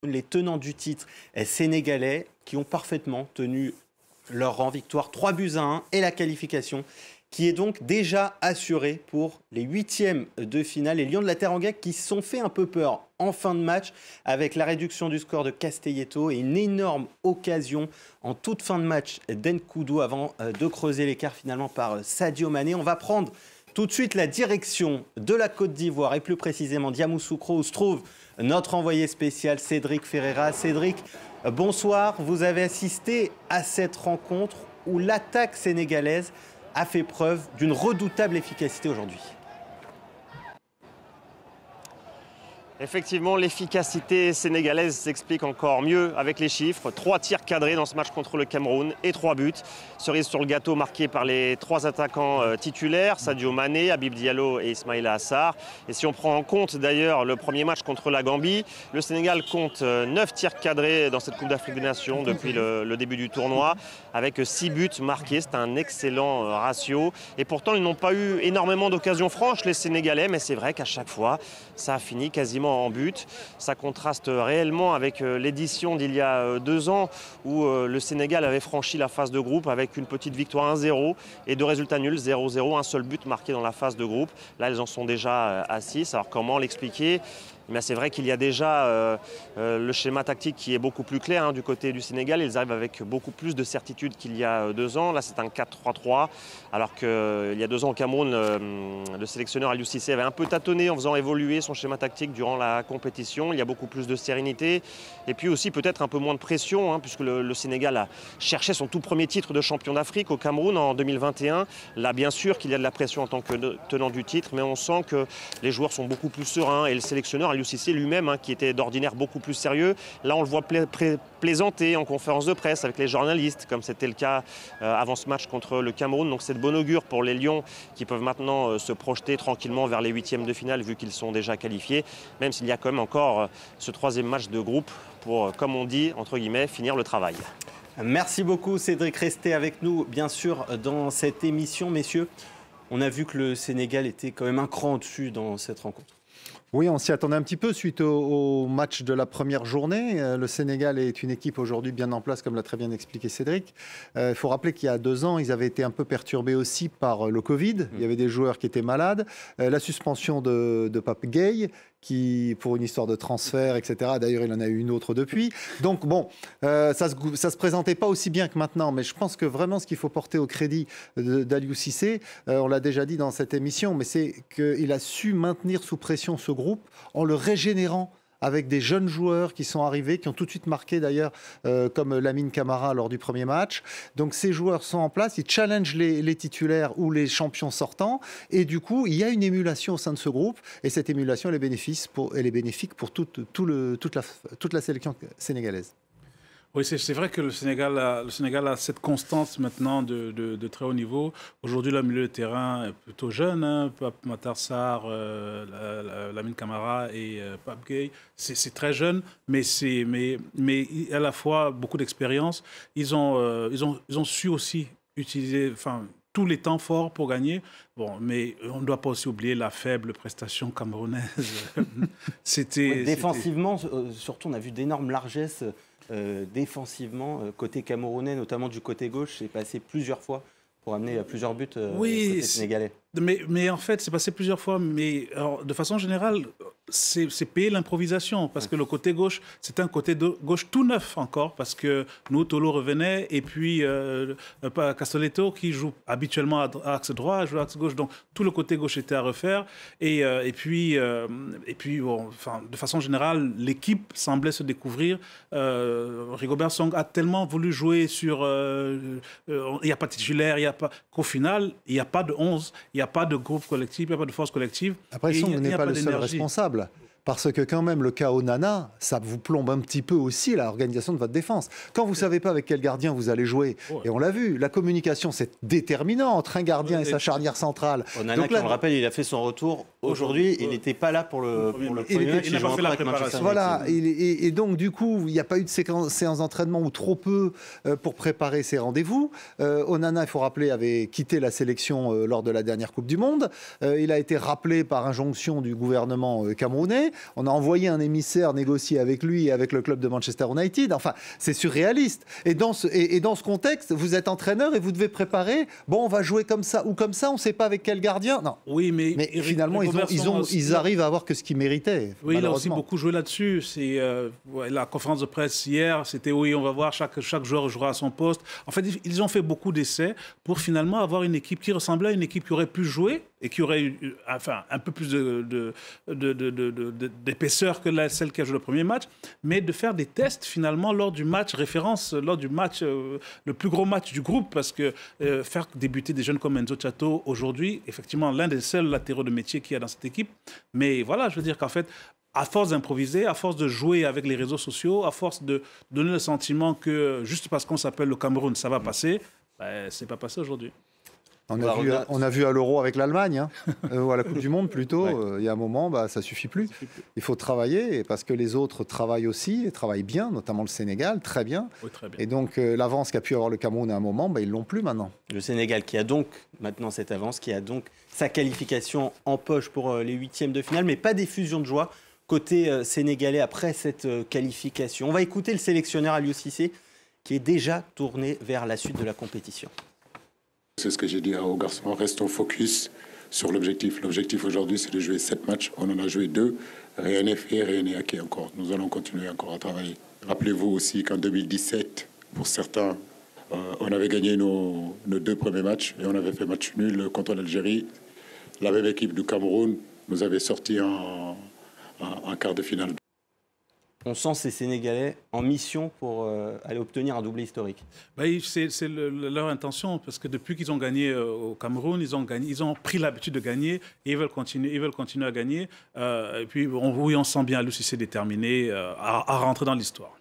les tenants du titre sénégalais qui ont parfaitement tenu leur rang. Victoire 3-1 et la qualification qui est donc déjà assurée pour les huitièmes de finale. Les Lions de la Teranga qui se sont fait un peu peur en fin de match avec la réduction du score de Castelletto et une énorme occasion en toute fin de match d'Nkoudou avant de creuser l'écart finalement par Sadio Mané. On va prendre tout de suite la direction de la Côte d'Ivoire et plus précisément d'Yamoussoukro où se trouve notre envoyé spécial Cédric Ferreira. Cédric, bonsoir. Vous avez assisté à cette rencontre où l'attaque sénégalaise a fait preuve d'une redoutable efficacité aujourd'hui. Effectivement, l'efficacité sénégalaise s'explique encore mieux avec les chiffres. 3 tirs cadrés dans ce match contre le Cameroun et 3 buts. Cerise sur le gâteau marqués par les 3 attaquants titulaires, Sadio Mané, Habib Diallo et Ismaïla Assar. Et si on prend en compte d'ailleurs le premier match contre la Gambie, le Sénégal compte 9 tirs cadrés dans cette Coupe d'Afrique des Nations depuis le début du tournoi, avec 6 buts marqués. C'est un excellent ratio. Et pourtant, ils n'ont pas eu énormément d'occasions franches, les Sénégalais, mais c'est vrai qu'à chaque fois, ça a fini quasiment en but. Ça contraste réellement avec l'édition d'il y a 2 ans où le Sénégal avait franchi la phase de groupe avec une petite victoire 1-0 et 2 résultats nuls, 0-0, un seul but marqué dans la phase de groupe. Là, ils en sont déjà à 6. Alors comment l'expliquer ? Mais c'est vrai qu'il y a déjà le schéma tactique qui est beaucoup plus clair du côté du Sénégal. Ils arrivent avec beaucoup plus de certitude qu'il y a 2 ans. Là, c'est un 4-3-3. Alors qu'il y a 2 ans au Cameroun, le sélectionneur Aliou Cissé avait un peu tâtonné en faisant évoluer son schéma tactique durant la compétition. Il y a beaucoup plus de sérénité. Et puis aussi peut-être un peu moins de pression, puisque le Sénégal a cherché son tout premier titre de champion d'Afrique au Cameroun en 2021. Là, bien sûr qu'il y a de la pression en tant que tenant du titre, mais on sent que les joueurs sont beaucoup plus sereins. Et le sélectionneur Aliou Cissé lui-même, qui était d'ordinaire beaucoup plus sérieux, là on le voit plaisanter en conférence de presse avec les journalistes, comme c'était le cas avant ce match contre le Cameroun. Donc c'est de bon augure pour les Lions qui peuvent maintenant se projeter tranquillement vers les huitièmes de finale vu qu'ils sont déjà qualifiés, même s'il y a quand même encore ce 3e match de groupe pour, comme on dit, entre guillemets, finir le travail. Merci beaucoup Cédric, restez avec nous bien sûr dans cette émission. Messieurs, on a vu que le Sénégal était quand même un cran au-dessus dans cette rencontre. Oui, on s'y attendait un petit peu suite au match de la première journée. Le Sénégal est une équipe aujourd'hui bien en place, comme l'a très bien expliqué Cédric. Il faut rappeler qu'il y a 2 ans, ils avaient été un peu perturbés aussi par le Covid. Il y avait des joueurs qui étaient malades. La suspension de Pape Gueye, qui, pour une histoire de transfert, etc. D'ailleurs, il en a eu une autre depuis. Donc, bon, ça se présentait pas aussi bien que maintenant. Mais je pense que vraiment, ce qu'il faut porter au crédit d'Aliou Cissé, on l'a déjà dit dans cette émission, mais c'est qu'il a su maintenir sous pression ce groupe en le régénérant avec des jeunes joueurs qui sont arrivés, qui ont tout de suite marqué d'ailleurs, comme Lamine Camara lors du premier match. Donc ces joueurs sont en place, ils challengent les titulaires ou les champions sortants, et du coup, il y a une émulation au sein de ce groupe, et cette émulation, elle est bénéfique pour toute la sélection sénégalaise. Oui, c'est vrai que le Sénégal a cette constance maintenant de très haut niveau. Aujourd'hui, le milieu de terrain est plutôt jeune. Pape Matar Sarr, Lamine Camara et Pape Gueye, c'est très jeune, mais à la fois beaucoup d'expérience. Ils ont su aussi utiliser tous les temps forts pour gagner. Bon, mais on ne doit pas aussi oublier la faible prestation camerounaise. Défensivement, surtout, on a vu d'énormes largesses. Défensivement, côté camerounais, notamment du côté gauche, c'est passé plusieurs fois pour amener plusieurs buts côté sénégalais. Mais en fait, c'est passé plusieurs fois, mais alors, de façon générale, c'est payer l'improvisation, parce que le côté gauche, c'est un côté gauche tout neuf encore, parce que nous, Tolo revenait, et puis Castelletto, qui joue habituellement à axe droit, joue à axe gauche, donc tout le côté gauche était à refaire, et puis bon, de façon générale, l'équipe semblait se découvrir. Rigobert Song a tellement voulu jouer sur... il n'y a pas de titulaire, qu'au final, il n'y a pas de 11, il n'y a pas de groupe collectif, il n'y a pas de force collective. Après, Song n'est pas le seul responsable. Parce que quand même, le cas Onana, ça vous plombe un petit peu aussi l'organisation de votre défense. Quand vous ne savez pas avec quel gardien vous allez jouer, et on l'a vu, la communication, c'est déterminant entre un gardien et sa charnière centrale. Onana, donc là, on le rappelle, il a fait son retour Aujourd'hui, il n'était pas là pour le premier match. Il n'a pas fait la préparation. Voilà, et donc du coup, il n'y a pas eu de séance d'entraînement ou trop peu pour préparer ces rendez-vous. Onana, il faut rappeler, avait quitté la sélection lors de la dernière Coupe du Monde. Il a été rappelé par injonction du gouvernement camerounais. On a envoyé un émissaire négocier avec lui et avec le club de Manchester United. Enfin, c'est surréaliste. Et dans ce contexte, vous êtes entraîneur et vous devez préparer. Bon, on va jouer comme ça ou comme ça. On ne sait pas avec quel gardien. Non. Oui, mais finalement, ils arrivent à avoir que ce qu'ils méritaient. Oui, il a aussi beaucoup joué là-dessus. C'est la conférence de presse hier, c'était oui, on va voir, chaque joueur jouera à son poste. En fait, ils ont fait beaucoup d'essais pour finalement avoir une équipe qui ressemblait à une équipe qui aurait pu jouer et qui aurait eu un peu plus d'épaisseur que celle qui a joué le premier match, mais de faire des tests finalement lors du match référence, lors du match, le plus gros match du groupe, parce que faire débuter des jeunes comme Enzo Chato aujourd'hui, effectivement, l'un des seuls latéraux de métier qu'il y a dans cette équipe. Mais voilà, je veux dire qu'en fait, à force d'improviser, à force de jouer avec les réseaux sociaux, à force de donner le sentiment que juste parce qu'on s'appelle le Cameroun, ça va passer, c'est pas passé aujourd'hui. On a vu à l'Euro avec l'Allemagne, ou à la Coupe du Monde plutôt, il y a un moment, ça suffit plus. Il faut travailler, parce que les autres travaillent aussi, et travaillent bien, notamment le Sénégal, très bien. Oui, très bien. Et donc l'avance qu'a pu avoir le Cameroun à un moment, ils ne l'ont plus maintenant. Le Sénégal qui a donc maintenant cette avance, qui a donc sa qualification en poche pour les huitièmes de finale, mais pas d'effusion de joie côté sénégalais après cette qualification. On va écouter le sélectionneur Aliou Cissé, qui est déjà tourné vers la suite de la compétition. C'est ce que j'ai dit aux garçons, restons focus sur l'objectif. L'objectif aujourd'hui, c'est de jouer 7 matchs. On en a joué 2. Rien n'est fait, rien n'est acquis encore. Nous allons continuer encore à travailler. Rappelez-vous aussi qu'en 2017, pour certains, on avait gagné nos 2 premiers matchs et on avait fait match nul contre l'Algérie. La même équipe du Cameroun nous avait sorti en quart de finale. On sent ces Sénégalais en mission pour aller obtenir un doublé historique. C'est leur intention, parce que depuis qu'ils ont gagné au Cameroun, ils ont pris l'habitude de gagner et ils veulent continuer à gagner. Et puis, on sent bien Aliou Cissé déterminé à rentrer dans l'histoire.